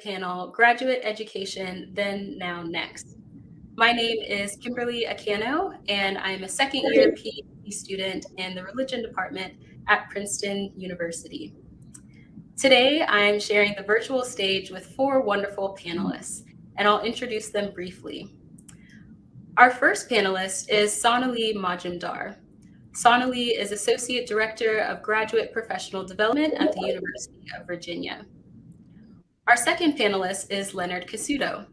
panel, Graduate Education, Then, Now, Next. My name is Kimberly Acano, and I'm a second-year Ph.D. student in the Religion Department at Princeton University. Today, I'm sharing the virtual stage with 4 wonderful panelists, and I'll introduce them briefly. Our first panelist is Connolly Majumdar. Connolly is Associate Director of Graduate Professional Development at the University of Virginia. Our second panelist is Leonard Cassuto.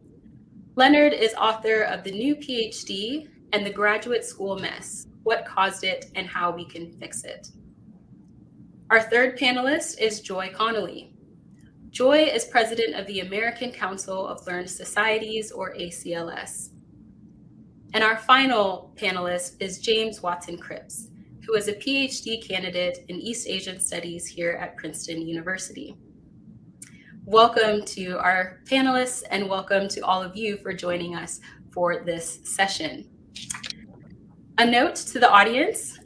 Leonard is author of the new Ph.D. and the Graduate School Mess, What Caused It and How We Can Fix It. Our third panelist is Joy Connolly. Joy is president of the American Council of Learned Societies, or ACLS. And our final panelist is James Watson Cripps, who is a PhD candidate in East Asian Studies here at Princeton University. Welcome to our panelists, and welcome to all of you for joining us for this session. A note to the audience,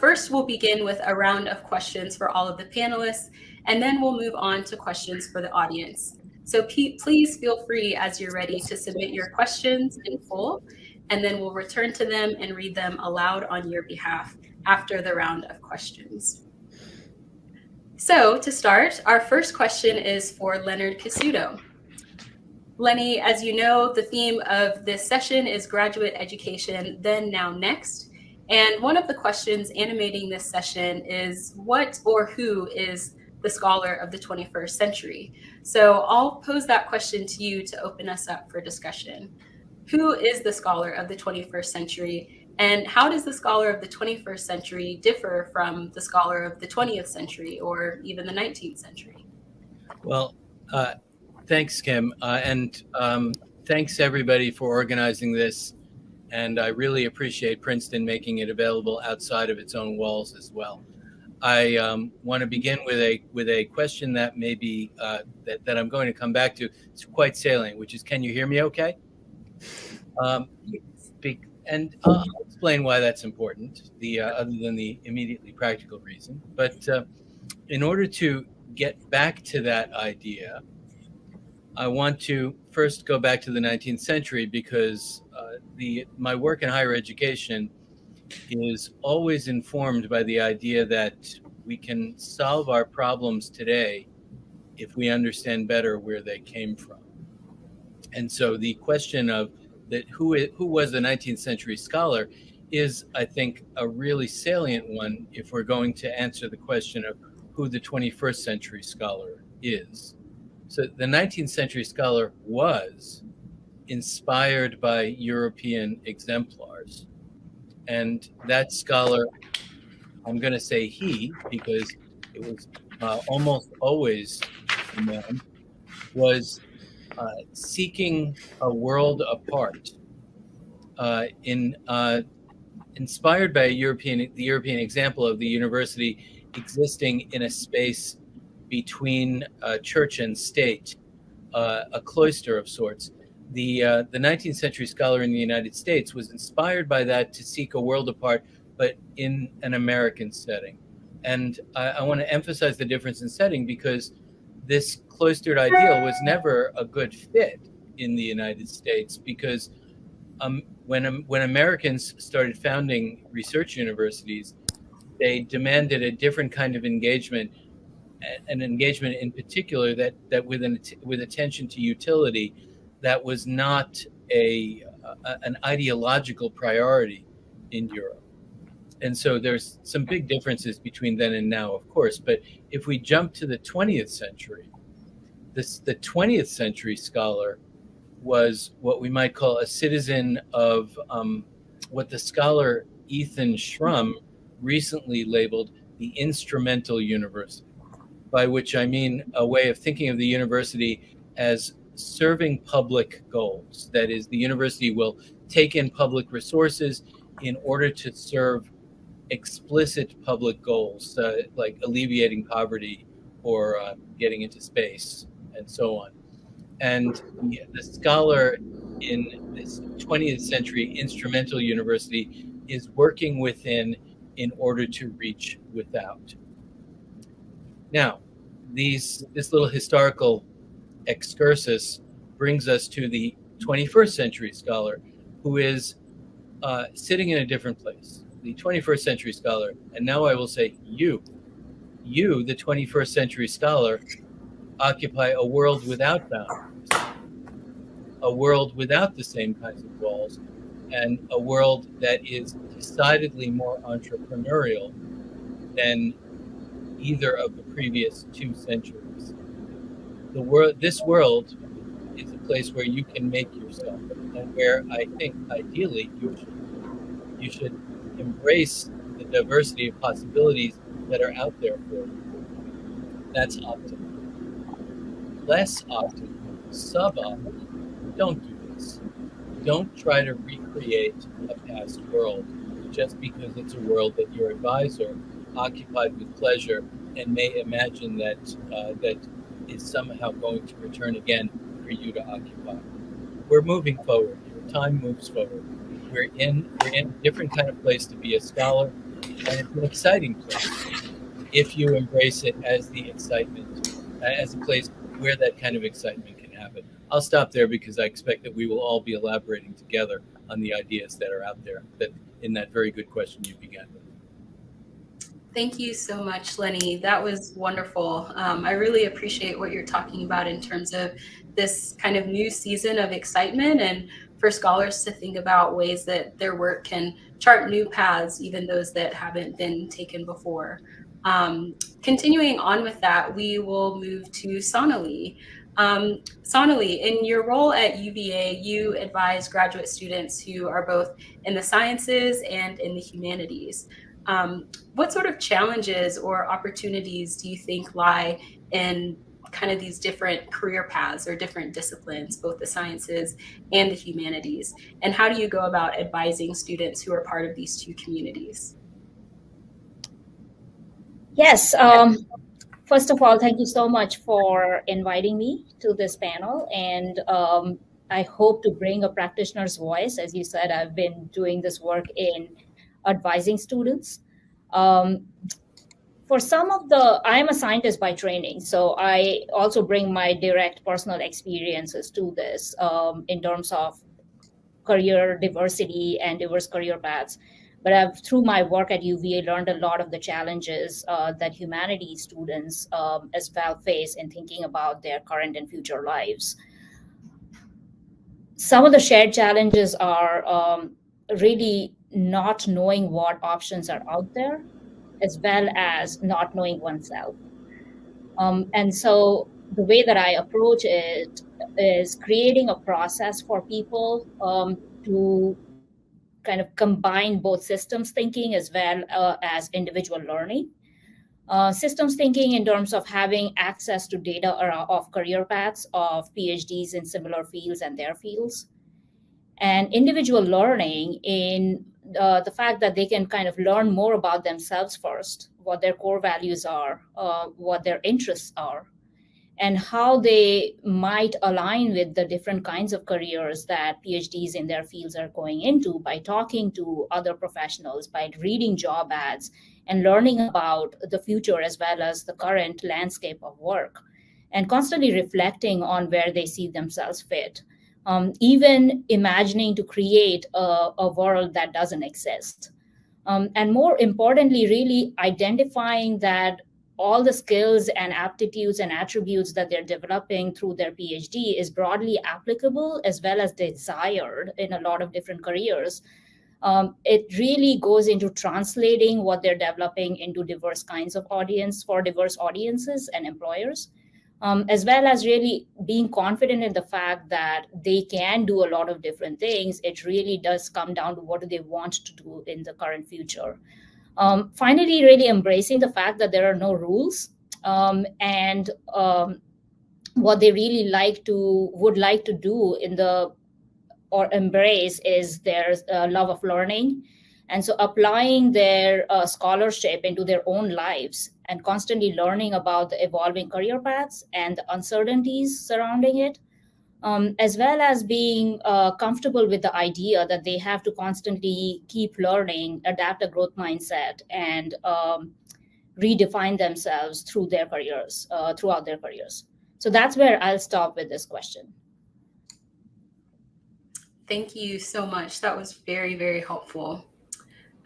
first we'll begin with a round of questions for all of the panelists, and then we'll move on to questions for the audience. So please feel free as you're ready to submit your questions in full, and then we'll return to them and read them aloud on your behalf after the round of questions. So to start, our first question is for Leonard Cassuto. Lenny, as you know, the theme of this session is Graduate Education, Then, Now, Next. And one of the questions animating this session is what or who is the scholar of the 21st century? So I'll pose that question to you to open us up for discussion. Who is the scholar of the 21st century, and how does the scholar of the 21st century differ from the scholar of the 20th century or even the 19th century? Well, thanks, Kim, and thanks everybody for organizing this. And I really appreciate Princeton making it available outside of its own walls as well. I want to begin with a question that maybe that I'm going to come back to. It's quite salient, which is, can you hear me okay? And I'll explain why that's important, other than the immediately practical reason. But in order to get back to that idea, I want to first go back to the 19th century, because my work in higher education is always informed by the idea that we can solve our problems today if we understand better where they came from. And so the question of that who was the 19th century scholar is, I think, a really salient one if we're going to answer the question of who the 21st century scholar is. So the 19th century scholar was inspired by European exemplars. And that scholar, I'm going to say he, because it was almost always a man, was seeking a world apart, inspired by the European example of the university existing in a space between church and state, a cloister of sorts. The 19th century scholar in the United States was inspired by that to seek a world apart, but in an American setting. And I want to emphasize the difference in setting, because this cloistered ideal was never a good fit in the United States, because when Americans started founding research universities, they demanded a different kind of engagement, an engagement in particular that with attention to utility, that was not an ideological priority in Europe. And so there's some big differences between then and now, of course. But if we jump to the 20th century, the 20th century scholar was what we might call a citizen of what the scholar Ethan Schrum recently labeled the instrumental university, by which I mean a way of thinking of the university as serving public goals. That is, the university will take in public resources in order to serve explicit public goals, like alleviating poverty or getting into space and so on. And the scholar in this 20th century instrumental university is working within in order to reach without. Now, this little historical excursus brings us to the 21st century scholar, who is sitting in a different place. The 21st century scholar, and now I will say you, the 21st century scholar, occupy a world without boundaries, a world without the same kinds of walls, and a world that is decidedly more entrepreneurial than either of the previous 2 centuries. This world is a place where you can make yourself, and where I think ideally you should embrace the diversity of possibilities that are out there for you. That's optimal. Less optimal, suboptimal, don't do this. Don't try to recreate a past world just because it's a world that your advisor, occupied with pleasure, and may imagine that that is somehow going to return again for you to occupy. We're moving forward. Time moves forward. We're in a different kind of place to be a scholar, and it's an exciting place if you embrace it as the excitement, as a place where that kind of excitement can happen. I'll stop there because I expect that we will all be elaborating together on the ideas that are out there, that in that very good question you began with. Thank you so much, Lenny. That was wonderful. I really appreciate what you're talking about in terms of this kind of new season of excitement, and for scholars to think about ways that their work can chart new paths, even those that haven't been taken before. Continuing on with that, we will move to Sonali. Sonali, in your role at UVA, you advise graduate students who are both in the sciences and in the humanities. What sort of challenges or opportunities do you think lie in kind of these different career paths or different disciplines, both the sciences and the humanities? And how do you go about advising students who are part of these two communities? Yes. First of all, thank you so much for inviting me to this panel. And I hope to bring a practitioner's voice. As you said, I've been doing this work in advising students. For some of I'm a scientist by training, so I also bring my direct personal experiences to this in terms of career diversity and diverse career paths. But I've, through my work at UVA, learned a lot of the challenges that humanities students as well face in thinking about their current and future lives. Some of the shared challenges are really not knowing what options are out there, as well as not knowing oneself. And so the way that I approach it is creating a process for people to kind of combine both systems thinking as well as individual learning. Systems thinking in terms of having access to data of career paths of PhDs in similar fields and their fields. And individual learning in the fact that they can kind of learn more about themselves first, what their core values are, what their interests are, and how they might align with the different kinds of careers that PhDs in their fields are going into by talking to other professionals, by reading job ads, and learning about the future as well as the current landscape of work, and constantly reflecting on where they see themselves fit. Even imagining to create a world that doesn't exist. And more importantly, really identifying that all the skills and aptitudes and attributes that they're developing through their PhD is broadly applicable as well as desired in a lot of different careers. It really goes into translating what they're developing into diverse kinds of audience for diverse audiences and employers. As well as really being confident in the fact that they can do a lot of different things. It really does come down to what do they want to do in the current future. Finally, really embracing the fact that there are no rules, and what they really would like to do or embrace is their love of learning. And so applying their scholarship into their own lives and constantly learning about the evolving career paths and the uncertainties surrounding it, as well as being comfortable with the idea that they have to constantly keep learning, adapt a growth mindset, and redefine themselves throughout their careers. So So that's where I'll stop with this question. Thank you so much. That was very, very helpful.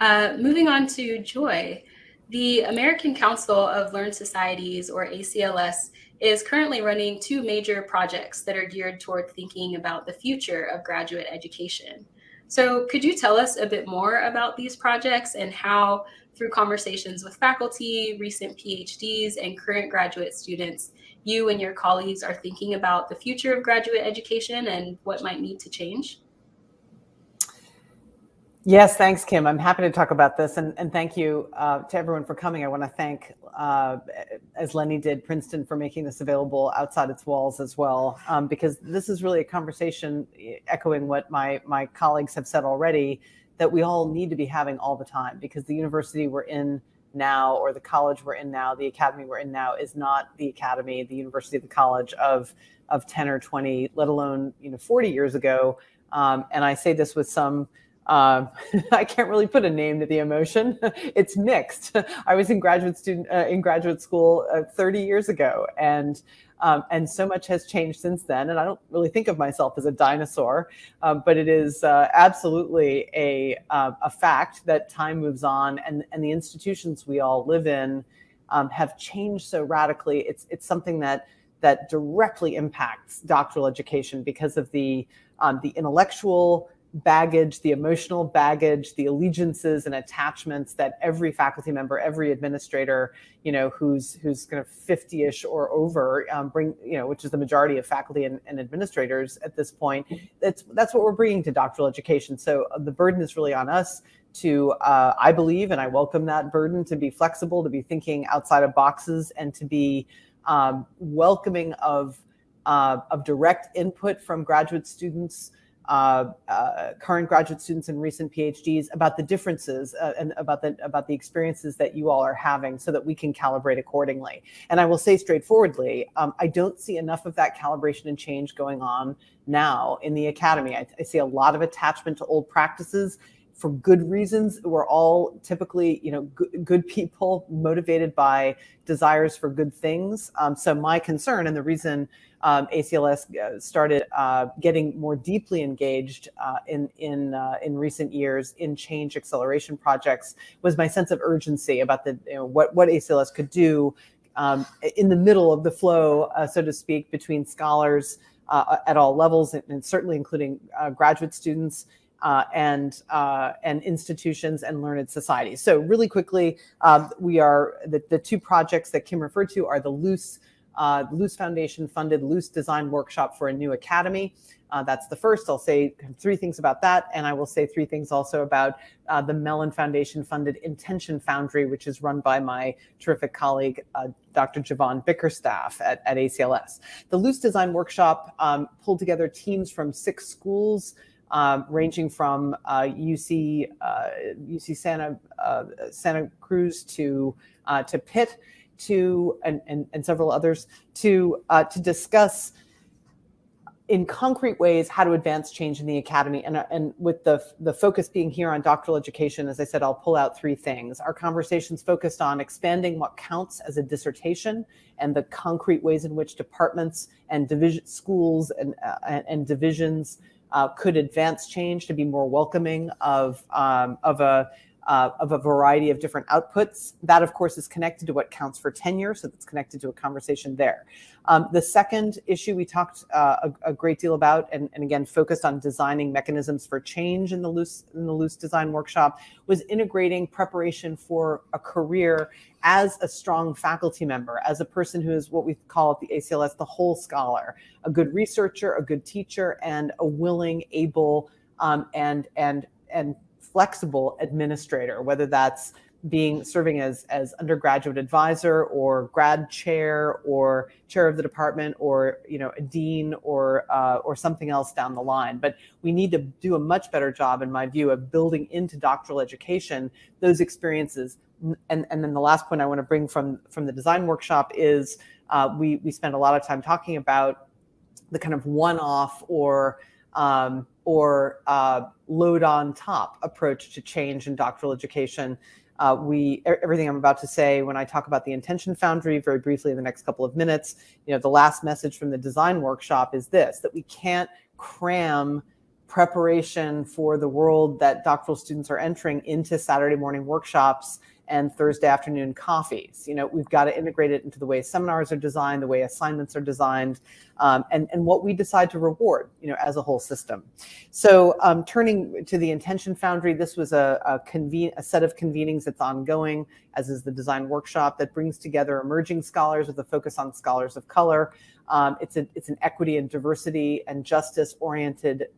Moving on to Joy. The American Council of Learned Societies, or ACLS, is currently running two major projects that are geared toward thinking about the future of graduate education. So could you tell us a bit more about these projects and how, through conversations with faculty, recent PhDs, and current graduate students, you and your colleagues are thinking about the future of graduate education and what might need to change? Yes, thanks, Kim. I'm happy to talk about this, and thank you to everyone for coming. I want to thank, as Lenny did, Princeton for making this available outside its walls as well, because this is really a conversation echoing what my colleagues have said already, that we all need to be having all the time, because the university we're in now, or the college we're in now, the academy we're in now, is not the academy, the university, the college of 10 or 20, let alone 40 years ago. And I say this with some, I can't really put a name to the emotion. It's mixed. I was in graduate school 30 years ago, and so much has changed since then. And I don't really think of myself as a dinosaur, but it is absolutely a fact that time moves on, and the institutions we all live in have changed so radically. It's something that directly impacts doctoral education because of the intellectual baggage, the emotional baggage, the allegiances and attachments that every faculty member, every administrator, who's kind of 50-ish or over, bring, which is the majority of faculty and administrators at this point. That's what we're bringing to doctoral education. So the burden is really on us to, I believe, and I welcome that burden, to be flexible, to be thinking outside of boxes, and to be welcoming of direct input from graduate students, current graduate students and recent PhDs, about the differences and about the experiences that you all are having, so that we can calibrate accordingly. And I will say straightforwardly, I don't see enough of that calibration and change going on now in the academy. I see a lot of attachment to old practices for good reasons. We're all typically, good people motivated by desires for good things. So my concern, and the reason ACLS started getting more deeply engaged in recent years in change acceleration projects, was my sense of urgency about what ACLS could do in the middle of the flow, so to speak, between scholars at all levels, and certainly including graduate students, and institutions and learned societies. So really quickly, we are the two projects that Kim referred to are the Luce Foundation funded Luce Design Workshop for a New Academy. That's the first. I'll say three things about that, and I will say three things also about the Mellon Foundation funded Intention Foundry, which is run by my terrific colleague, Dr. Javon Bickerstaff at ACLS. The Luce Design Workshop pulled together teams from 6 schools, ranging from UC Santa Cruz to Pitt, and several others, to discuss in concrete ways how to advance change in the academy. And with the focus being here on doctoral education, as I said, I'll pull out 3 things. Our conversations focused on expanding what counts as a dissertation, and the concrete ways in which departments and schools and divisions could advance change to be more welcoming of a variety of different outputs. That, of course, is connected to what counts for tenure, so that's connected to a conversation there. The second issue we talked a great deal about, and again focused on designing mechanisms for change in the Luce Design Workshop, was integrating preparation for a career as a strong faculty member, as a person who is what we call at the ACLS the whole scholar, a good researcher, a good teacher, and a willing, able, and flexible administrator, whether that's serving as undergraduate advisor, or grad chair, or chair of the department, or a dean, or something else down the line. But we need to do a much better job, in my view, of building into doctoral education those experiences. And then the last point I want to bring from the design workshop is we spend a lot of time talking about the kind of one-off or load on top approach to change in doctoral education, Everything I'm about to say when I talk about the Intention Foundry very briefly in the next couple of minutes, the last message from the design workshop is this, that we can't cram preparation for the world that doctoral students are entering into Saturday morning workshops and Thursday afternoon coffees. We've got to integrate it into the way seminars are designed, the way assignments are designed, and what we decide to reward, as a whole system. So turning to the Intention Foundry, this was a set of convenings that's ongoing, as is the design workshop, that brings together emerging scholars with a focus on scholars of color. It's an equity and diversity and justice oriented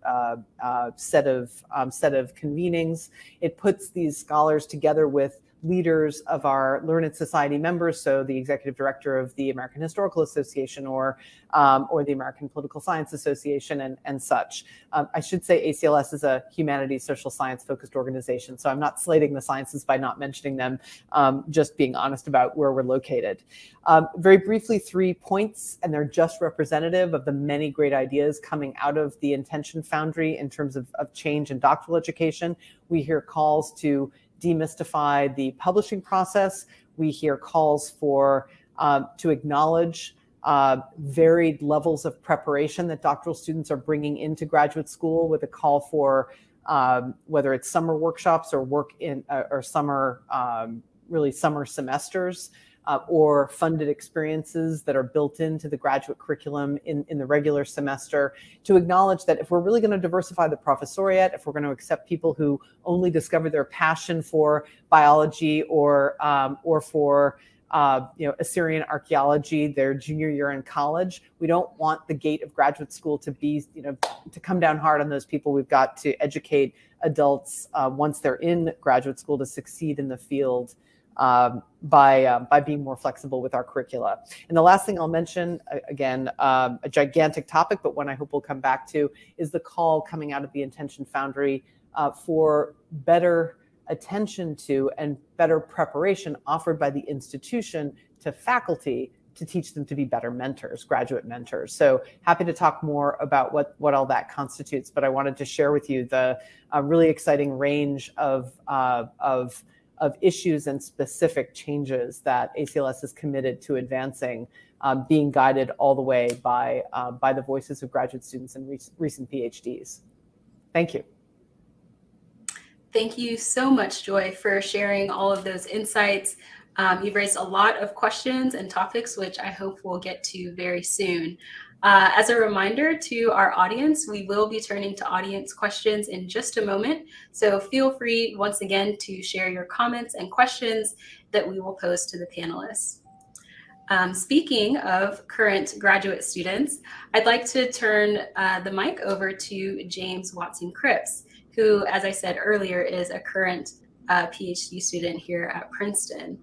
set of convenings. It puts these scholars together with leaders of our Learned Society members, so the executive director of the American Historical Association or the American Political Science Association and such. I should say ACLS is a humanities, social science focused organization, so I'm not slating the sciences by not mentioning them, just being honest about where we're located. Very briefly, 3 points, and they're just representative of the many great ideas coming out of the Intention Foundry in terms of change in doctoral education. We hear calls to demystify the publishing process. We hear calls for to acknowledge varied levels of preparation that doctoral students are bringing into graduate school, with a call for whether it's summer workshops or work in or summer semesters or funded experiences that are built into the graduate curriculum in the regular semester, to acknowledge that if we're really going to diversify the professoriate, if we're going to accept people who only discover their passion for biology or for Assyrian archaeology their junior year in college, we don't want the gate of graduate school to be, to come down hard on those people. We've got to educate adults once they're in graduate school to succeed in the field by being more flexible with our curricula. And the last thing I'll mention, again, a gigantic topic, but one I hope we'll come back to, is the call coming out of the Intention Foundry for better attention to and better preparation offered by the institution to faculty to teach them to be better mentors, graduate mentors. So happy to talk more about what all that constitutes, but I wanted to share with you the really exciting range of issues and specific changes that ACLS is committed to advancing, being guided all the way by the voices of graduate students and recent PhDs. Thank you. Thank you so much, Joy, for sharing all of those insights. You've raised a lot of questions and topics, which I hope we'll get to very soon. As a reminder to our audience, we will be turning to audience questions in just a moment. So feel free, once again, to share your comments and questions that we will pose to the panelists. Speaking of current graduate students, I'd like to turn the mic over to James Watson-Cripps, who, as I said earlier, is a current PhD student here at Princeton.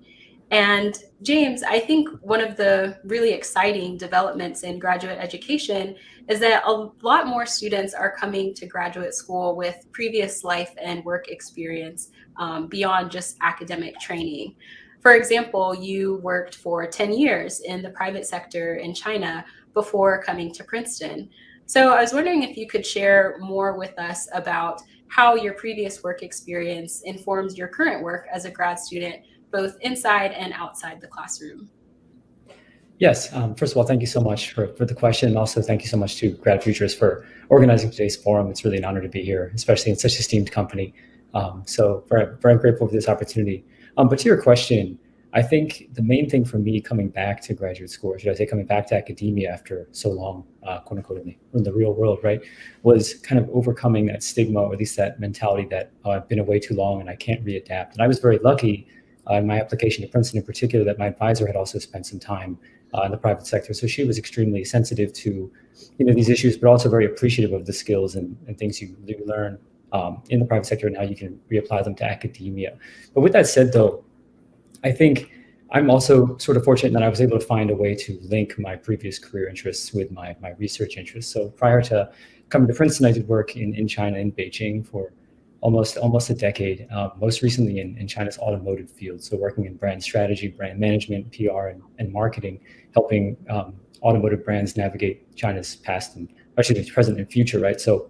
And James, I think one of the really exciting developments in graduate education is that a lot more students are coming to graduate school with previous life and work experience beyond just academic training. For example, you worked for 10 years in the private sector in China before coming to Princeton. So I was wondering if you could share more with us about how your previous work experience informs your current work as a grad student, both inside and outside the classroom. Yes, first of all, thank you so much for the question. And also thank you so much to GradFUTURES for organizing today's forum. It's really an honor to be here, especially in such an esteemed company. So very, very grateful for this opportunity. But to your question, I think the main thing for me coming back to graduate school, or should I say coming back to academia after so long, quote unquote, in the real world, right, was kind of overcoming that stigma, or at least that mentality that I've been away too long and I can't readapt. And I was very lucky in my application to Princeton in particular that my advisor had also spent some time in the private sector. So she was extremely sensitive to these issues, but also very appreciative of the skills and things you learn in the private sector and how you can reapply them to academia. But with that said, though, I think I'm also sort of fortunate that I was able to find a way to link my previous career interests with my research interests. So prior to coming to Princeton, I did work in China, in Beijing, for almost a decade, most recently in China's automotive field. So working in brand strategy, brand management, PR, and marketing, helping automotive brands navigate China's past and actually present and future, right? So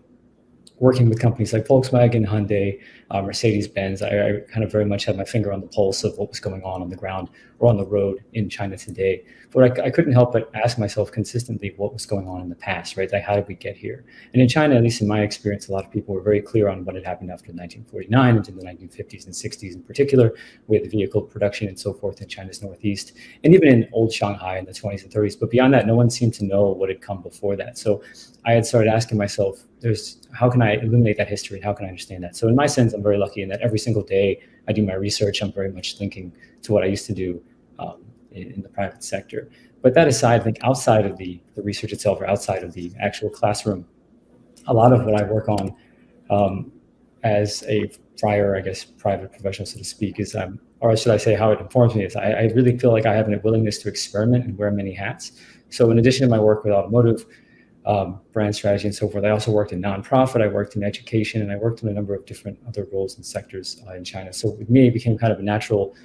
working with companies like Volkswagen, Hyundai, Mercedes-Benz, I kind of very much had my finger on the pulse of what was going on the ground or on the road in China today. But I couldn't help but ask myself consistently what was going on in the past, right? Like, how did we get here? And in China, at least in my experience, a lot of people were very clear on what had happened after 1949 into the 1950s and 60s in particular, with vehicle production and so forth in China's northeast, and even in old Shanghai in the 20s and 30s. But beyond that, no one seemed to know what had come before that. So I had started asking myself, how can I illuminate that history and how can I understand that? So in my sense, I'm very lucky in that every single day I do my research, I'm very much linking to what I used to do in the private sector. But that aside, I think outside of the research itself or outside of the actual classroom, a lot of what I work on as a prior, I guess, private professional, so to speak, is, or should I say how it informs me, is I really feel like I have a willingness to experiment and wear many hats. So in addition to my work with automotive, brand strategy and so forth, I also worked in nonprofit, I worked in education, and I worked in a number of different other roles and sectors in China. So with me, it became kind of a natural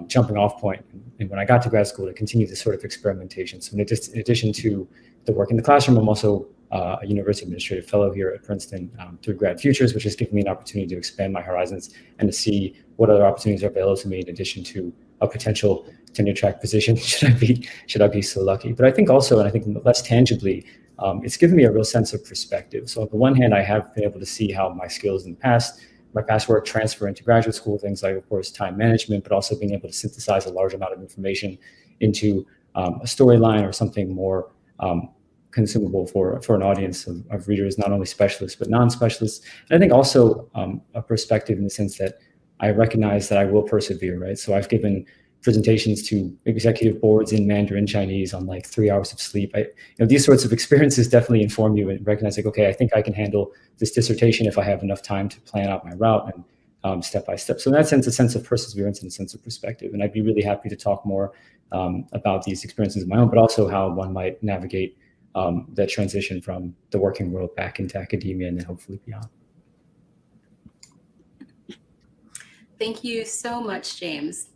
jumping off point. And when I got to grad school, to continue this sort of experimentation. So in addition to the work in the classroom, I'm also a university administrative fellow here at Princeton through GradFUTURES, which has given me an opportunity to expand my horizons and to see what other opportunities are available to me in addition to a potential tenure track position should I be so lucky. But I think also, and I think less tangibly, it's given me a real sense of perspective. So on the one hand, I have been able to see how my skills in my past work transfer into graduate school, things like, of course, time management, but also being able to synthesize a large amount of information into a storyline or something more consumable for an audience of readers, not only specialists, but non-specialists. And I think also a perspective in the sense that I recognize that I will persevere, right? So I've given presentations to executive boards in Mandarin Chinese on like 3 hours of sleep. These sorts of experiences definitely inform you and recognize, like, okay, I think I can handle this dissertation if I have enough time to plan out my route and step by step. So in that sense, a sense of perseverance and a sense of perspective. And I'd be really happy to talk more about these experiences of my own, but also how one might navigate that transition from the working world back into academia and then hopefully beyond. Thank you so much, James.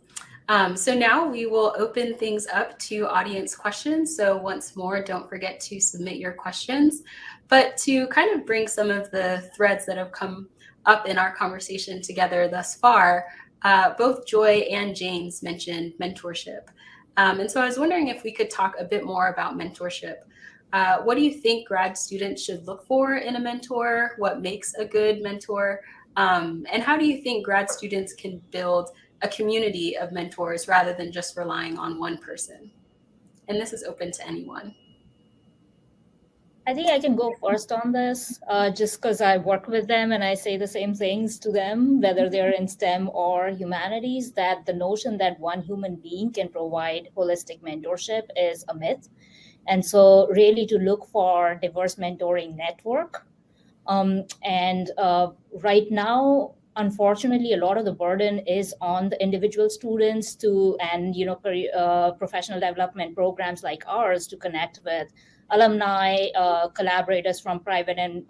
So now we will open things up to audience questions. So once more, don't forget to submit your questions. But to kind of bring some of the threads that have come up in our conversation together thus far, both Joy and James mentioned mentorship. And so I was wondering if we could talk a bit more about mentorship. What do you think grad students should look for in a mentor? What makes a good mentor? And how do you think grad students can build a community of mentors rather than just relying on one person? And this is open to anyone. I think I can go first on this, just because I work with them and I say the same things to them, whether they're in STEM or humanities, that the notion that one human being can provide holistic mentorship is a myth. And so really to look for diverse mentoring network. And right now, unfortunately, a lot of the burden is on the individual students and professional development programs like ours to connect with alumni, collaborators from private and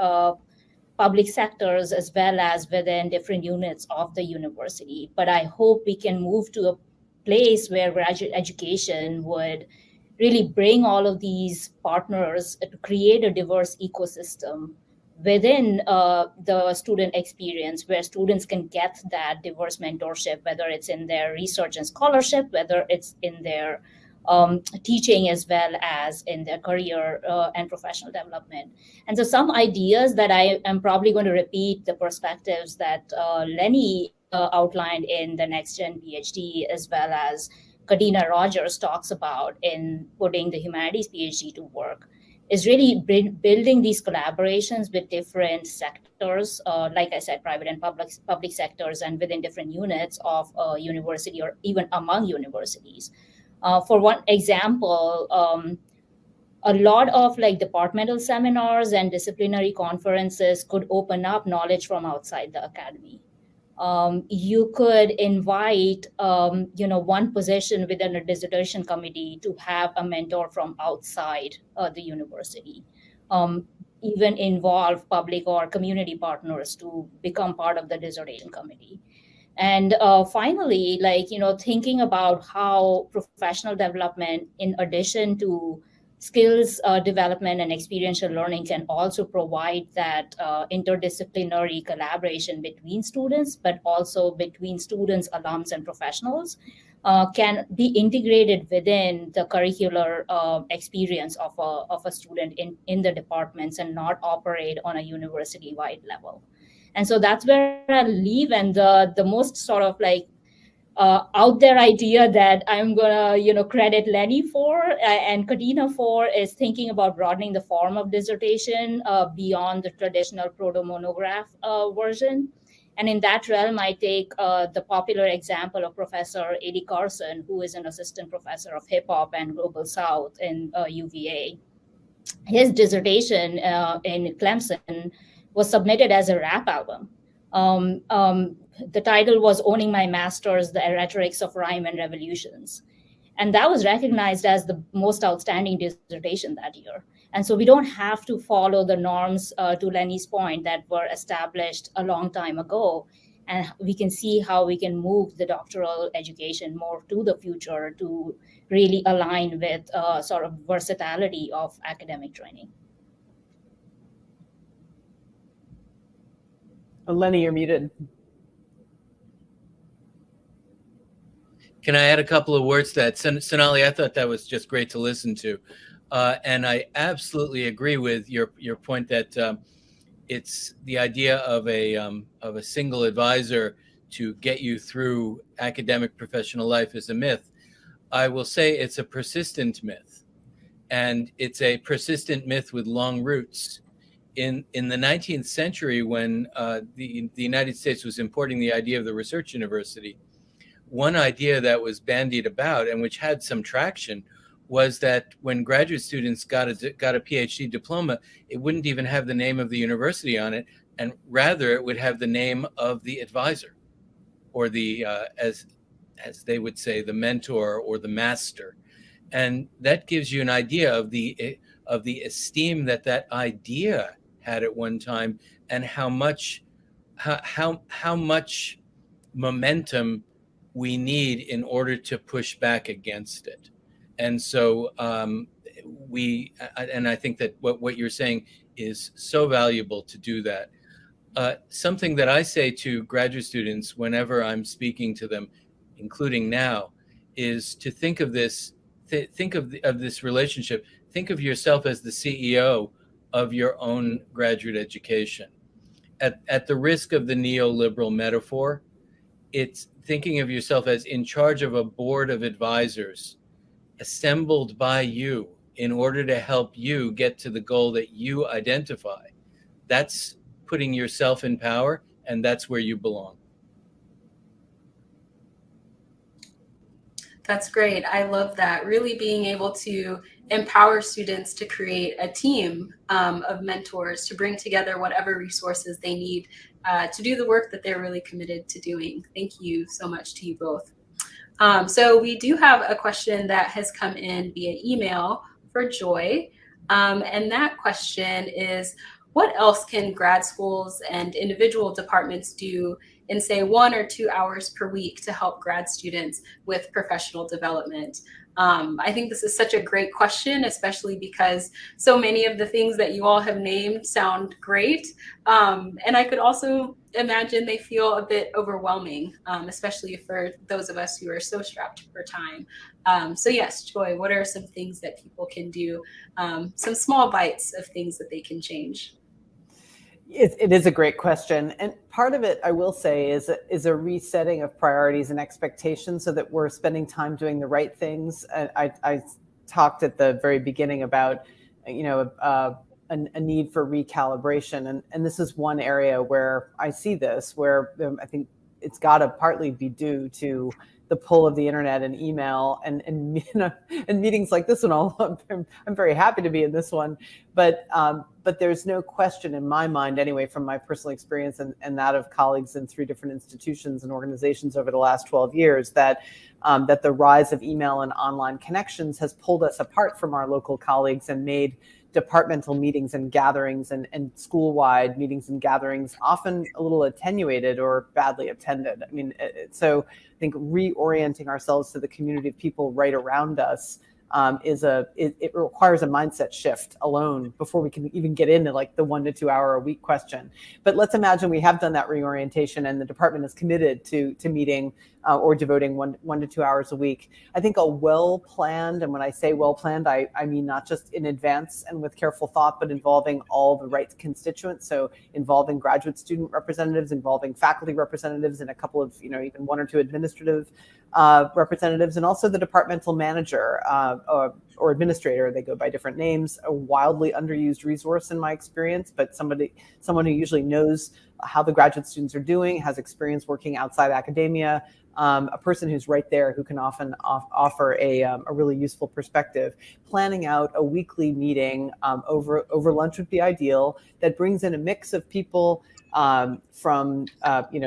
public sectors, as well as within different units of the university. But I hope we can move to a place where graduate education would really bring all of these partners to create a diverse ecosystem within the student experience, where students can get that diverse mentorship, whether it's in their research and scholarship, whether it's in their teaching, as well as in their career and professional development. And so some ideas that I am probably going to repeat the perspectives that Lenny outlined in the Next Gen Ph.D., as well as Kadina Rogers talks about in putting the humanities PhD to work, is really building these collaborations with different sectors, like I said, private and public sectors, and within different units of a university or even among universities. For one example, a lot of like departmental seminars and disciplinary conferences could open up knowledge from outside the academy. You could invite, one position within a dissertation committee to have a mentor from outside the university. Even involve public or community partners to become part of the dissertation committee. And finally, thinking about how professional development, in addition to skills development and experiential learning can also provide that interdisciplinary collaboration between students, but also between students, alums, and professionals, can be integrated within the curricular experience of a student in the departments and not operate on a university-wide level. And so that's where I leave. And the most sort of like out there idea that I'm gonna credit Lenny for and Katina for is thinking about broadening the form of dissertation beyond the traditional proto-monograph version. And in that realm, I take the popular example of Professor Eddie Carson, who is an assistant professor of hip hop and global South in UVA. His dissertation in Clemson was submitted as a rap album. The title was Owning My Masters, the Rhetorics of Rhyme and Revolutions. And that was recognized as the most outstanding dissertation that year. And so we don't have to follow the norms, to Lenny's point, that were established a long time ago. And we can see how we can move the doctoral education more to the future to really align with sort of versatility of academic training. Lenny, you're muted. Can I add a couple of words to that? Sonali, I thought that was just great to listen to. And I absolutely agree with your point that it's the idea of a single advisor to get you through academic professional life is a myth. I will say it's a persistent myth, and it's a persistent myth with long roots. In the 19th century, when the United States was importing the idea of the research university, one idea that was bandied about and which had some traction was that when graduate students got a Ph.D. diploma, it wouldn't even have the name of the university on it, and rather it would have the name of the advisor, or the as they would say, the mentor or the master. And that gives you an idea of the esteem that idea had at one time, and how much momentum we need in order to push back against it. And so I think that what you're saying is so valuable to do that. Something that I say to graduate students whenever I'm speaking to them, including now, is to think of this, think of this relationship. Think of yourself as the CEO of your own graduate education. At the risk of the neoliberal metaphor, it's thinking of yourself as in charge of a board of advisors assembled by you in order to help you get to the goal that you identify. That's putting yourself in power, and that's where you belong. That's great. I love that. Really being able to empower students to create a team of mentors to bring together whatever resources they need to do the work that they're really committed to doing. Thank you so much to you both. So we do have a question that has come in via email for Joy. And that question is, what else can grad schools and individual departments do in, say, 1 or 2 hours per week to help grad students with professional development? I think this is such a great question, especially because so many of the things that you all have named sound great. And I could also imagine they feel a bit overwhelming, especially for those of us who are so strapped for time. So yes, Joy, what are some things that people can do? Some small bites of things that they can change. It is a great question. And part of it, I will say, is a resetting of priorities and expectations so that we're spending time doing the right things. I talked at the very beginning about, a need for recalibration. And this is one area where I see this, where I think it's got to partly be due to the pull of the internet and email and meetings like this one. I'm very happy to be in this one, but there's no question in my mind, anyway, from my personal experience and that of colleagues in 3 different institutions and organizations over the last 12 years, that the rise of email and online connections has pulled us apart from our local colleagues and made departmental meetings and gatherings and school-wide meetings and gatherings often a little attenuated or badly attended. So I think reorienting ourselves to the community of people right around us it requires a mindset shift alone before we can even get into like the 1 to 2 hour a week question. But let's imagine we have done that reorientation and the department is committed to meeting or devoting 1 to 2 hours a week. I think a well-planned, and when I say well-planned, I mean not just in advance and with careful thought, but involving all the right constituents. So involving graduate student representatives, involving faculty representatives, and a couple of, even 1 or 2 administrative representatives, and also the departmental manager or administrator. They go by different names. A wildly underused resource in my experience, but someone who usually knows how the graduate students are doing, has experience working outside academia, a person who's right there who can often offer a really useful perspective. Planning out a weekly meeting over lunch would be ideal, that brings in a mix of people from,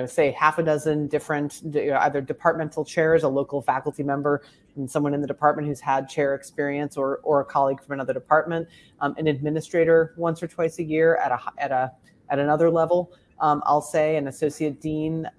say half a dozen different, either departmental chairs, a local faculty member, and someone in the department who's had chair experience, or a colleague from another department, an administrator once or twice a year at another level. I'll say an associate dean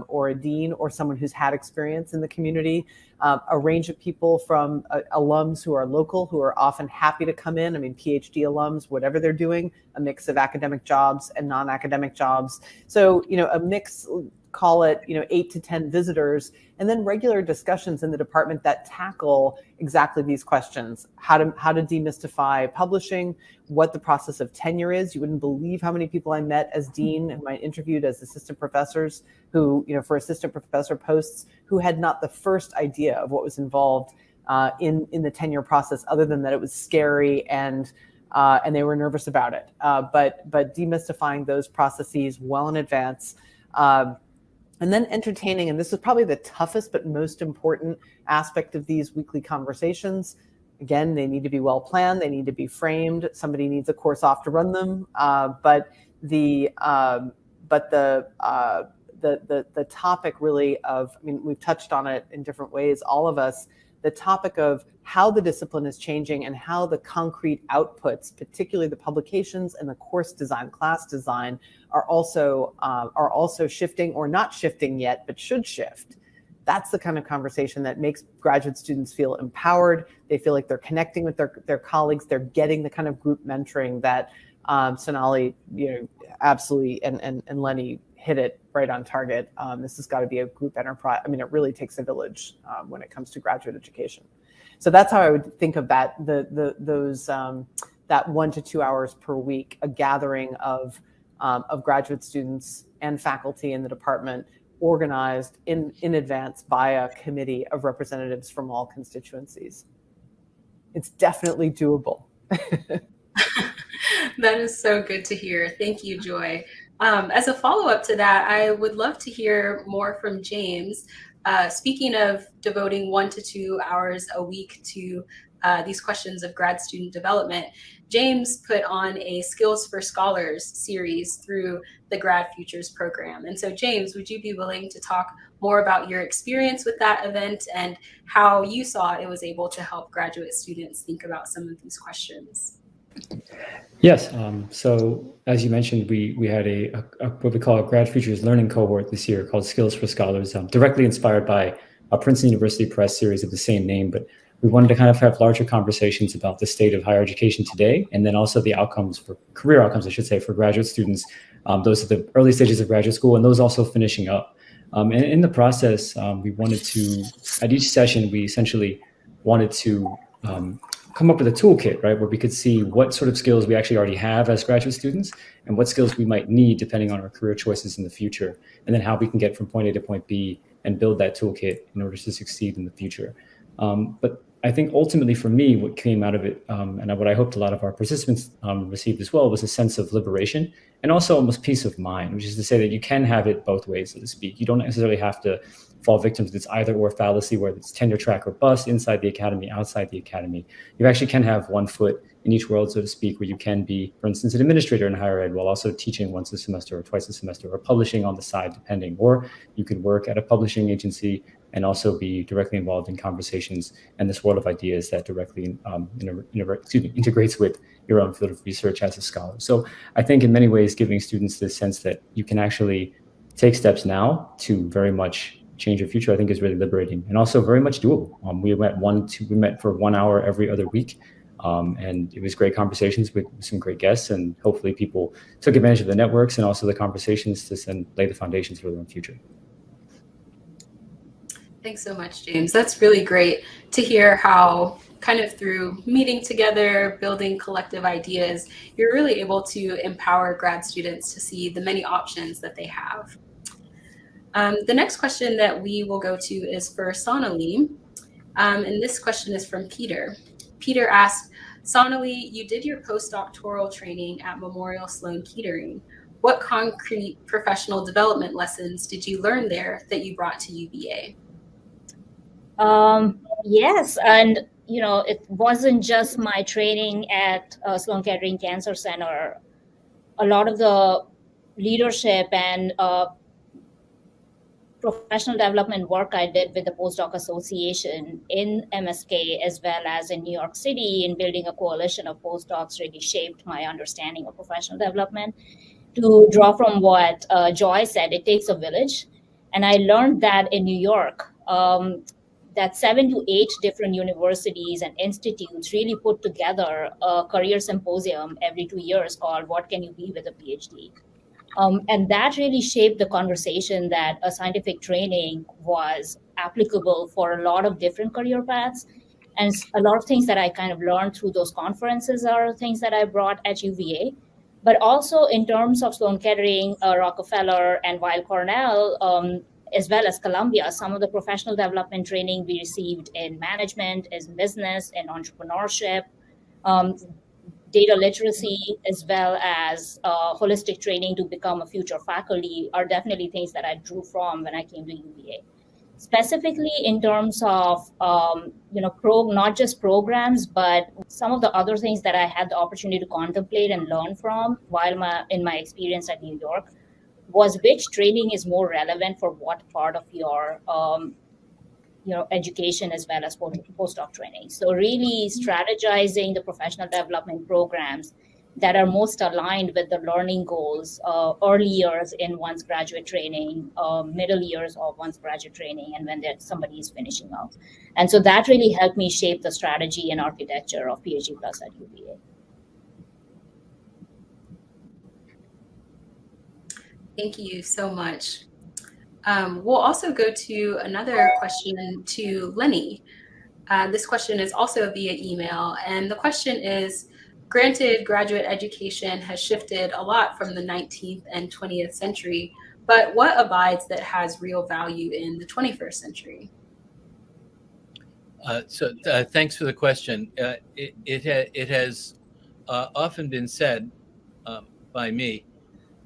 or a dean, or someone who's had experience in the community, a range of people from alums who are local, who are often happy to come in. I mean, Ph.D. alums, whatever they're doing, a mix of academic jobs and non-academic jobs. So, a mix, call it, 8 to 10 visitors, and then regular discussions in the department that tackle exactly these questions: how to demystify publishing, what the process of tenure is. You wouldn't believe how many people I met as dean, whom I interviewed as assistant professors, who, for assistant professor posts, who had not the first idea of what was involved in the tenure process, other than that it was scary and they were nervous about it. But demystifying those processes well in advance. And then entertaining, and this is probably the toughest but most important aspect of these weekly conversations. Again, they need to be well planned. They need to be framed. Somebody needs a course off to run them. But the topic really of, we've touched on it in different ways, all of us. The topic of how the discipline is changing and how the concrete outputs, particularly the publications and the course design, class design, are also shifting, or not shifting yet, but should shift. That's the kind of conversation that makes graduate students feel empowered. They feel like they're connecting with their colleagues. They're getting the kind of group mentoring that Sonali, absolutely, and Lenny hit it right on target. This has got to be a group enterprise. It really takes a village when it comes to graduate education. So that's how I would think of that. That 1 to 2 hours per week, a gathering of graduate students and faculty in the department, organized in advance by a committee of representatives from all constituencies. It's definitely doable. That is so good to hear. Thank you, Joy. As a follow-up to that, I would love to hear more from James. Speaking of devoting 1 to 2 hours a week to these questions of grad student development, James put on a Skills for Scholars series through the GradFUTURES program. And so, James, would you be willing to talk more about your experience with that event and how you saw it was able to help graduate students think about some of these questions? Yes. So as you mentioned, we had a what we call a GradFUTURES learning cohort this year called Skills for Scholars, directly inspired by a Princeton University Press series of the same name. But we wanted to kind of have larger conversations about the state of higher education today, and then also the outcomes for career outcomes, I should say, for graduate students. Those are the early stages of graduate school, and those also finishing up. And in the process, we wanted to, at each session, we essentially wanted to come up with a toolkit, right, where we could see what sort of skills we actually already have as graduate students and what skills we might need depending on our career choices in the future, and then how we can get from point A to point B and build that toolkit in order to succeed in the future. But I think ultimately for me, what came out of it, and what I hoped a lot of our participants received as well, was a sense of liberation and also almost peace of mind, which is to say that you can have it both ways, so to speak. You don't necessarily have to fall victim to this either or fallacy where it's tenure track or bust, inside the academy, outside the academy. You actually can have one foot in each world, so to speak, where you can be, for instance, an administrator in higher ed while also teaching once a semester or twice a semester, or publishing on the side, depending. Or you could work at a publishing agency and also be directly involved in conversations and this world of ideas that directly integrates with your own field of research as a scholar. So I think in many ways, giving students this sense that you can actually take steps now to very much change your future, I think is really liberating and also very much doable. We met for 1 hour every other week. And it was great conversations with some great guests, and hopefully people took advantage of the networks and also the conversations to then lay the foundations for their own future. Thanks so much, James. That's really great to hear how kind of through meeting together, building collective ideas, you're really able to empower grad students to see the many options that they have. The next question that we will go to is for Connolly. And this question is from Peter. Peter asked, Connolly, you did your postdoctoral training at Memorial Sloan Kettering. What concrete professional development lessons did you learn there that you brought to UVA? Yes, and it wasn't just my training at Sloan Kettering Cancer Center. A lot of the leadership and professional development work I did with the Postdoc Association in MSK as well as in New York City in building a coalition of postdocs really shaped my understanding of professional development. To draw from what Joy said, it takes a village. And I learned that in New York, that 7 to 8 different universities and institutes really put together a career symposium every 2 years called What Can You Be with a Ph.D.? And that really shaped the conversation that a scientific training was applicable for a lot of different career paths. And a lot of things that I kind of learned through those conferences are things that I brought at UVA. But also in terms of Sloan Kettering, Rockefeller, and Weill Cornell, as well as Columbia, some of the professional development training we received in management, in business, in entrepreneurship, data literacy, as well as holistic training to become a future faculty are definitely things that I drew from when I came to UVA. Specifically in terms of, not just programs, but some of the other things that I had the opportunity to contemplate and learn from while in my experience at New York was which training is more relevant for what part of your education as well as postdoc training. So really strategizing the professional development programs that are most aligned with the learning goals early years in one's graduate training, middle years of one's graduate training, and when somebody is finishing up. And so that really helped me shape the strategy and architecture of PhD Plus at UVA. Thank you so much. We'll also go to another question to Lenny. This question is also via email, and the question is, granted, graduate education has shifted a lot from the 19th and 20th century, but what abides that has real value in the 21st century? Thanks for the question. It has often been said by me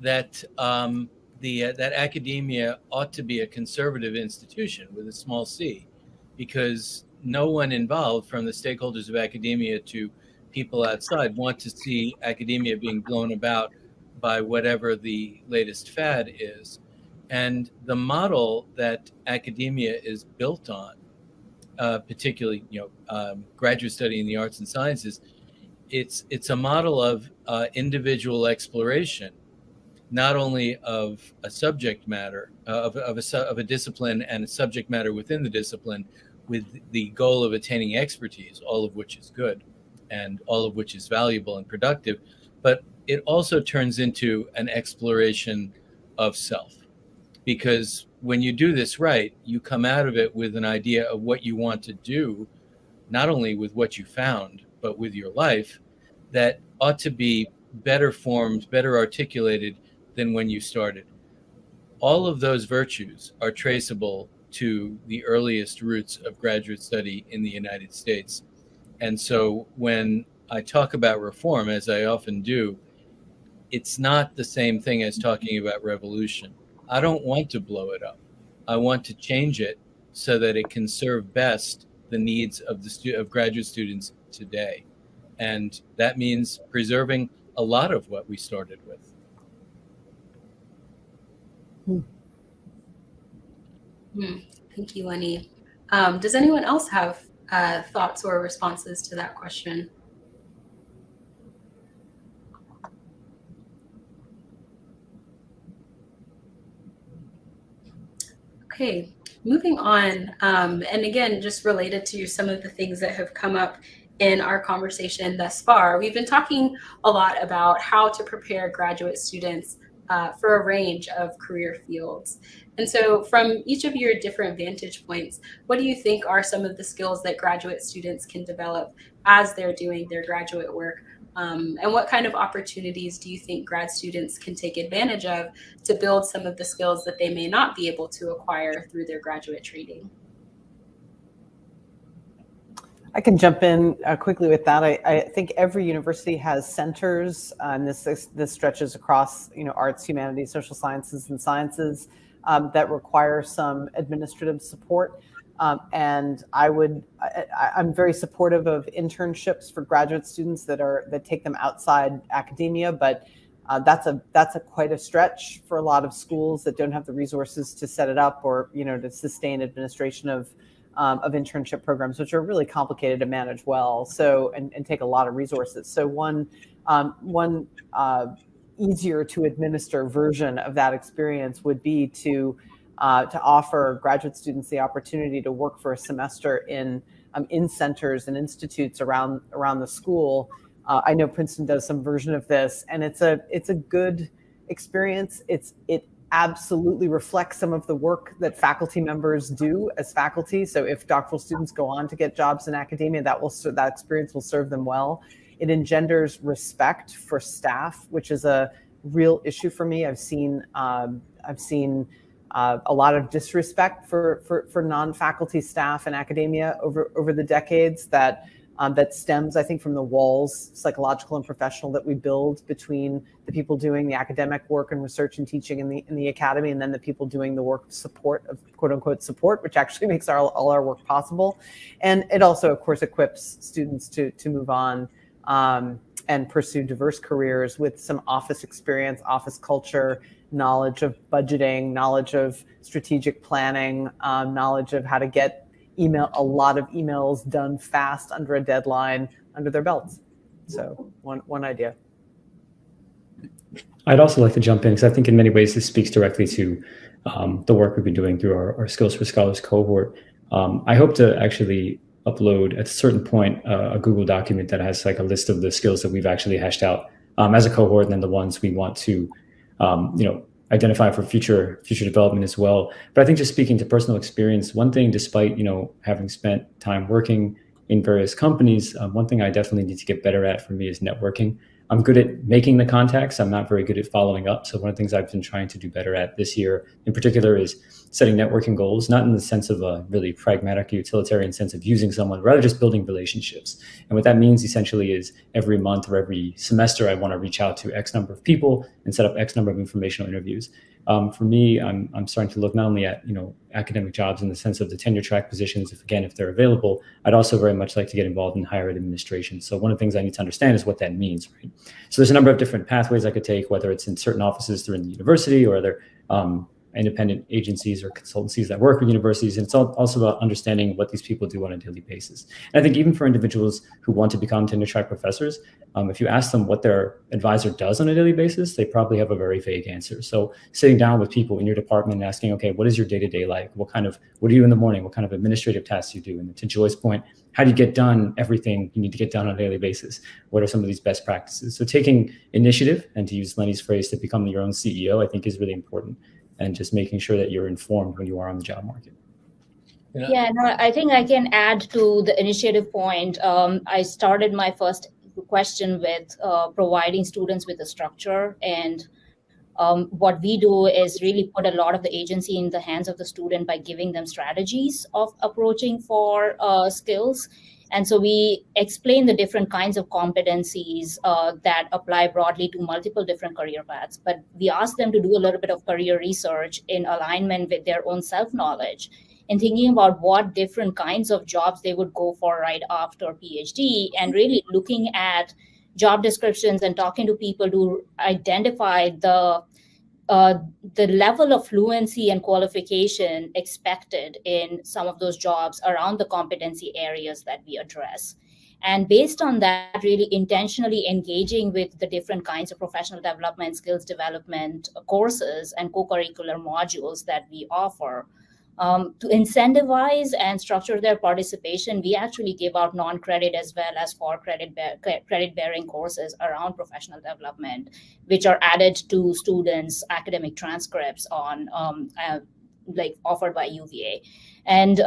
that that academia ought to be a conservative institution with a small c, because no one involved, from the stakeholders of academia to people outside, want to see academia being blown about by whatever the latest fad is. And the model that academia is built on, particularly graduate study in the arts and sciences, it's a model of individual exploration, not only of a subject matter, of a discipline and a subject matter within the discipline, with the goal of attaining expertise, all of which is good and all of which is valuable and productive, but it also turns into an exploration of self. Because when you do this right, you come out of it with an idea of what you want to do, not only with what you found, but with your life, that ought to be better formed, better articulated than when you started. All of those virtues are traceable to the earliest roots of graduate study in the United States. And so when I talk about reform, as I often do, it's not the same thing as talking about revolution. I don't want to blow it up. I want to change it so that it can serve best the needs of of graduate students today. And that means preserving a lot of what we started with. Thank you, Lenny. Does anyone else have thoughts or responses to that question? Okay, moving on. And again, just related to some of the things that have come up in our conversation thus far, we've been talking a lot about how to prepare graduate students for a range of career fields. And so from each of your different vantage points, what do you think are some of the skills that graduate students can develop as they're doing their graduate work? And what kind of opportunities do you think grad students can take advantage of to build some of the skills that they may not be able to acquire through their graduate training? I can jump in quickly with that. I think every university has centers, and this stretches across arts, humanities, social sciences, and sciences that require some administrative support. And I'm very supportive of internships for graduate students that take them outside academia, but that's quite a stretch for a lot of schools that don't have the resources to set it up or to sustain administration of internship programs, which are really complicated to manage well. So and take a lot of resources. So one easier to administer version of that experience would be to offer graduate students the opportunity to work for a semester in centers and institutes around the school. I know Princeton does some version of this, and it's a good experience. It absolutely reflects some of the work that faculty members do as faculty. So if doctoral students go on to get jobs in academia, that experience will serve them well. It engenders respect for staff, which is a real issue for me. I've seen a lot of disrespect for non-faculty staff in academia over the decades that stems, I think, from the walls, psychological and professional, that we build between the people doing the academic work and research and teaching in the academy, and then the people doing the work of quote unquote support, which actually makes all our work possible. And it also, of course, equips students to move on and pursue diverse careers with some office experience, office culture, knowledge of budgeting, knowledge of strategic planning, knowledge of how to get a lot of emails done fast under a deadline under their belts. So one idea. I'd also like to jump in because I think in many ways this speaks directly to the work we've been doing through our Skills for Scholars cohort. I hope to actually upload at a certain point a Google document that has a list of the skills that we've actually hashed out as a cohort, and then the ones we want to identify for future development as well. But I think just speaking to personal experience, one thing, despite having spent time working in various companies, one thing I definitely need to get better at for me is networking. I'm good at making the contacts. I'm not very good at following up. So one of the things I've been trying to do better at this year in particular is setting networking goals, not in the sense of a really pragmatic utilitarian sense of using someone, rather just building relationships. And what that means essentially is every month or every semester, I want to reach out to X number of people and set up X number of informational interviews. For me, I'm starting to look not only at academic jobs in the sense of the tenure track positions, if they're available. I'd also very much like to get involved in higher ed administration. So one of the things I need to understand is what that means, right? So there's a number of different pathways I could take, whether it's in certain offices through the university or other independent agencies or consultancies that work with universities. And it's also about understanding what these people do on a daily basis. And I think even for individuals who want to become tenure track professors, if you ask them what their advisor does on a daily basis, they probably have a very vague answer. So sitting down with people in your department and asking, okay, what is your day-to-day like? What do you do in the morning? What kind of administrative tasks do you do? And to Joy's point, how do you get done everything you need to get done on a daily basis? What are some of these best practices? So taking initiative, and to use Lenny's phrase, to become your own CEO, I think is really important. And just making sure that you're informed when you are on the job market. Yeah, no, I think I can add to the initiative point. I started my first question with providing students with a structure. And what we do is really put a lot of the agency in the hands of the student by giving them strategies of approaching for skills. And so we explain the different kinds of competencies that apply broadly to multiple different career paths. But we ask them to do a little bit of career research in alignment with their own self-knowledge and thinking about what different kinds of jobs they would go for right after PhD, and really looking at job descriptions and talking to people to identify the level of fluency and qualification expected in some of those jobs around the competency areas that we address. And based on that, really intentionally engaging with the different kinds of professional development, skills development courses and co-curricular modules that we offer, To incentivize and structure their participation, we actually give out non-credit as well as for credit-bearing courses around professional development, which are added to students' academic transcripts on like offered by UVA. And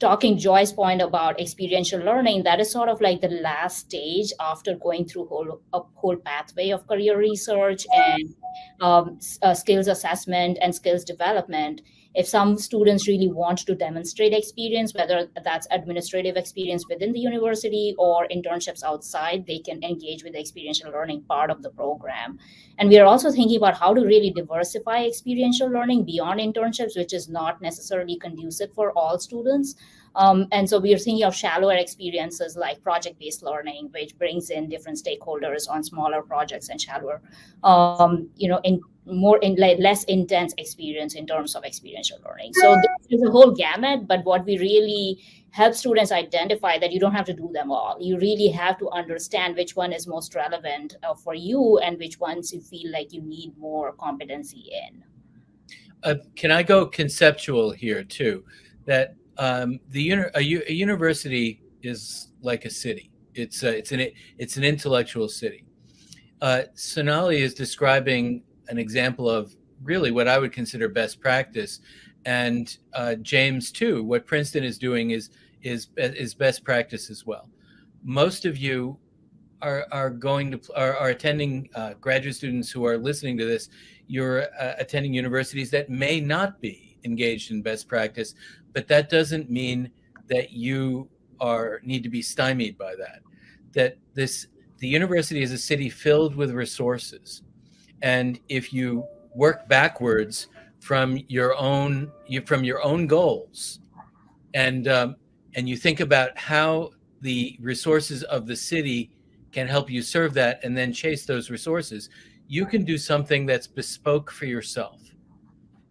talking Joy's point about experiential learning, that is sort of like the last stage after going through a whole pathway of career research and skills assessment and skills development. If some students really want to demonstrate experience, whether that's administrative experience within the university or internships outside, they can engage with the experiential learning part of the program. And we are also thinking about how to really diversify experiential learning beyond internships, which is not necessarily conducive for all students. And so we are thinking of shallower experiences like project-based learning, which brings in different stakeholders on smaller projects and shallower, less intense experience in terms of experiential learning. So there's a whole gamut, but what we really help students identify that you don't have to do them all. You really have to understand which one is most relevant for you and which ones you feel like you need more competency in. Can I go conceptual here too? That a university is like a city. It's an intellectual city. Connolly is describing an example of really what I would consider best practice, and James too. What Princeton is doing is best practice as well. Most of you are attending, graduate students who are listening to this. You're attending universities that may not be engaged in best practice, but that doesn't mean that you need to be stymied by that. That the university is a city filled with resources. And if you work backwards from your own goals, and you think about how the resources of the city can help you serve that, and then chase those resources, you can do something that's bespoke for yourself,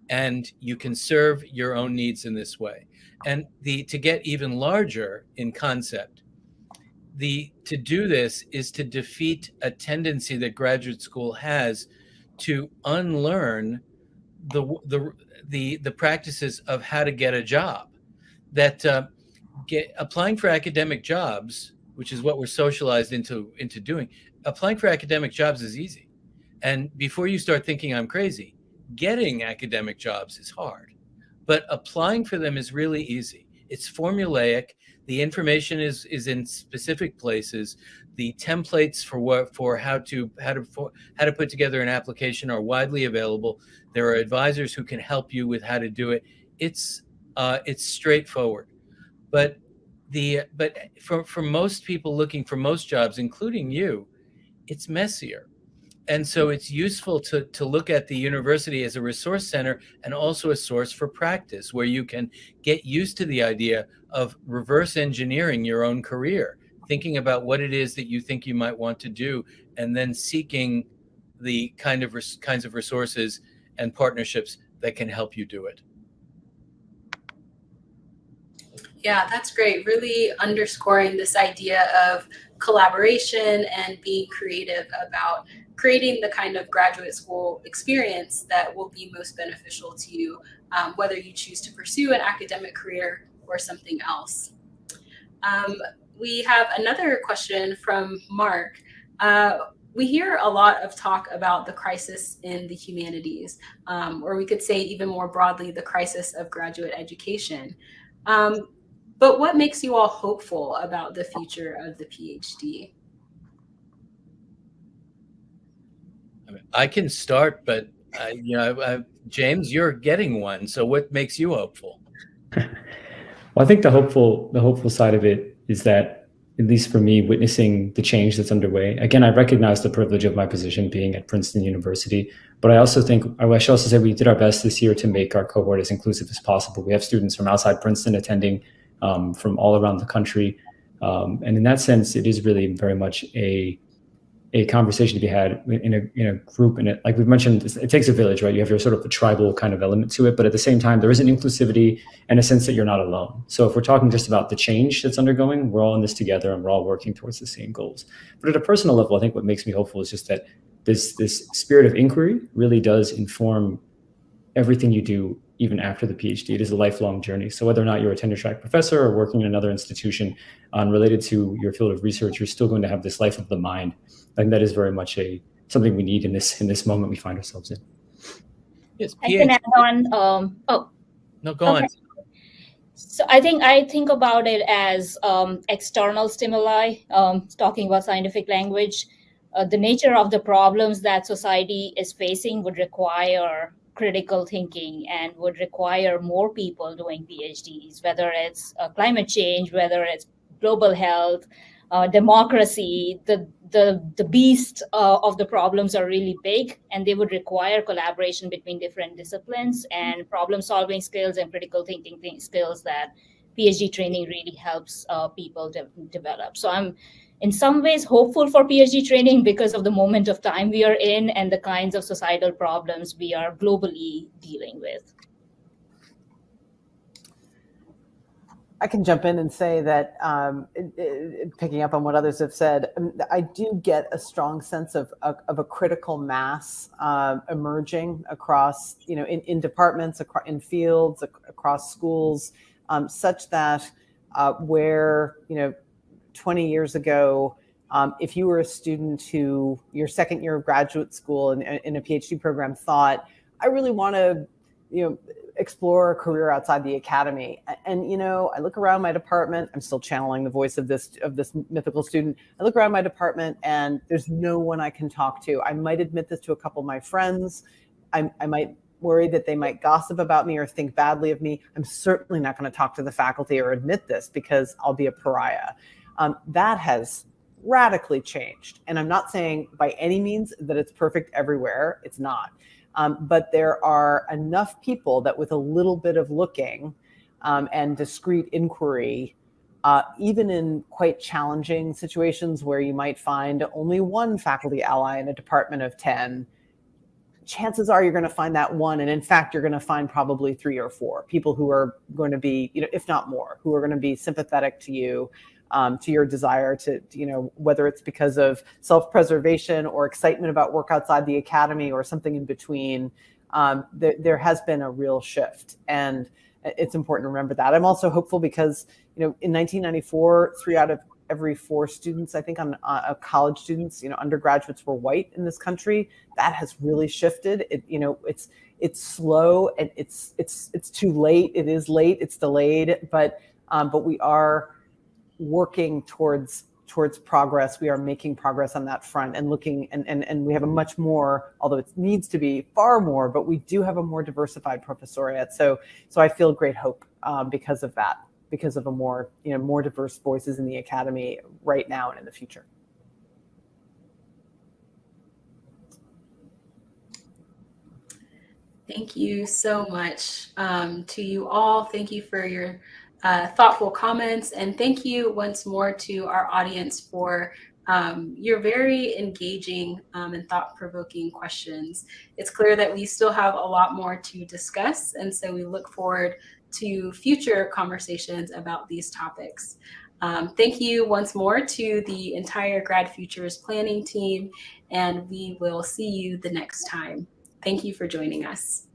and you can serve your own needs in this way. And to get even larger in concept, to do this is to defeat a tendency that graduate school has to unlearn the practices of how to get a job. That applying for academic jobs, which is what we're socialized into doing, applying for academic jobs is easy. And before you start thinking I'm crazy, getting academic jobs is hard, but applying for them is really easy. It's formulaic. The information is in specific places. The templates for how to put together an application are widely available. There are advisors who can help you with how to do it. It's straightforward, but for most people looking for most jobs, including you, it's messier. And so it's useful to look at the university as a resource center and also a source for practice, where you can get used to the idea of reverse engineering your own career, thinking about what it is that you think you might want to do, and then seeking the kinds of resources and partnerships that can help you do it. Yeah, that's great. Really underscoring this idea of collaboration and being creative about creating the kind of graduate school experience that will be most beneficial to you, whether you choose to pursue an academic career or something else. We have another question from Mark. We hear a lot of talk about the crisis in the humanities, or we could say even more broadly, the crisis of graduate education. But what makes you all hopeful about the future of the PhD? I can start, but James, you're getting one. So what makes you hopeful? Well, I think the hopeful side of it is that, at least for me, witnessing the change that's underway. Again, I recognize the privilege of my position being at Princeton University, but I should also say we did our best this year to make our cohort as inclusive as possible. We have students from outside Princeton attending, from all around the country. And in that sense, it is really very much a conversation to be had in a group. And like we've mentioned, it takes a village, right? You have your sort of a tribal kind of element to it, but at the same time, there is an inclusivity and a sense that you're not alone. So if we're talking just about the change that's undergoing, we're all in this together and we're all working towards the same goals. But at a personal level, I think what makes me hopeful is just that this spirit of inquiry really does inform everything you do, even after the PhD, it is a lifelong journey. So whether or not you're a tenure track professor or working in another institution related to your field of research, you're still going to have this life of the mind. And that is very much something we need in this moment we find ourselves in. Yes, I can add on. No, go on. So I think about it as external stimuli, talking about scientific language. The nature of the problems that society is facing would require critical thinking and would require more people doing PhDs, whether it's climate change, whether it's global health, democracy. The beast of the problems are really big, and they would require collaboration between different disciplines and problem solving skills and critical thinking skills that PhD training really helps people develop. So I'm in some ways hopeful for PhD training because of the moment of time we are in and the kinds of societal problems we are globally dealing with. I can jump in and say that, picking up on what others have said, I do get a strong sense of a critical mass emerging across, in departments, in fields, across schools, such that where, 20 years ago, if you were a student who your second year of graduate school in a PhD program thought, I really want to, explore a career outside the academy. And, I look around my department, I'm still channeling the voice of this mythical student. I look around my department and there's no one I can talk to. I might admit this to a couple of my friends. I might worry that they might gossip about me or think badly of me. I'm certainly not going to talk to the faculty or admit this because I'll be a pariah. That has radically changed. And I'm not saying by any means that it's perfect everywhere. It's not. But there are enough people that with a little bit of looking and discreet inquiry, even in quite challenging situations where you might find only one faculty ally in a department of 10, chances are you're going to find that one. And in fact, you're going to find probably 3 or 4 people who are going to be, if not more, who are going to be sympathetic to you, to your desire to, whether it's because of self-preservation or excitement about work outside the academy or something in between. There has been a real shift, and it's important to remember that. I'm also hopeful because, in 1994, 3 out of every 4 students, I think, on college students, undergraduates were white in this country. That has really shifted. It's slow and it's too late. It is late. It's delayed, but we are working towards progress. We are making progress on that front and looking, and we have a much more, although it needs to be far more, but we do have a more diversified professoriate. So I feel great hope because of that, because of a more, more diverse voices in the academy right now and in the future. Thank you so much to you all. Thank you for your thoughtful comments. And thank you once more to our audience for your very engaging and thought-provoking questions. It's clear that we still have a lot more to discuss. And so we look forward to future conversations about these topics. Thank you once more to the entire GradFUTURES planning team, and we will see you the next time. Thank you for joining us.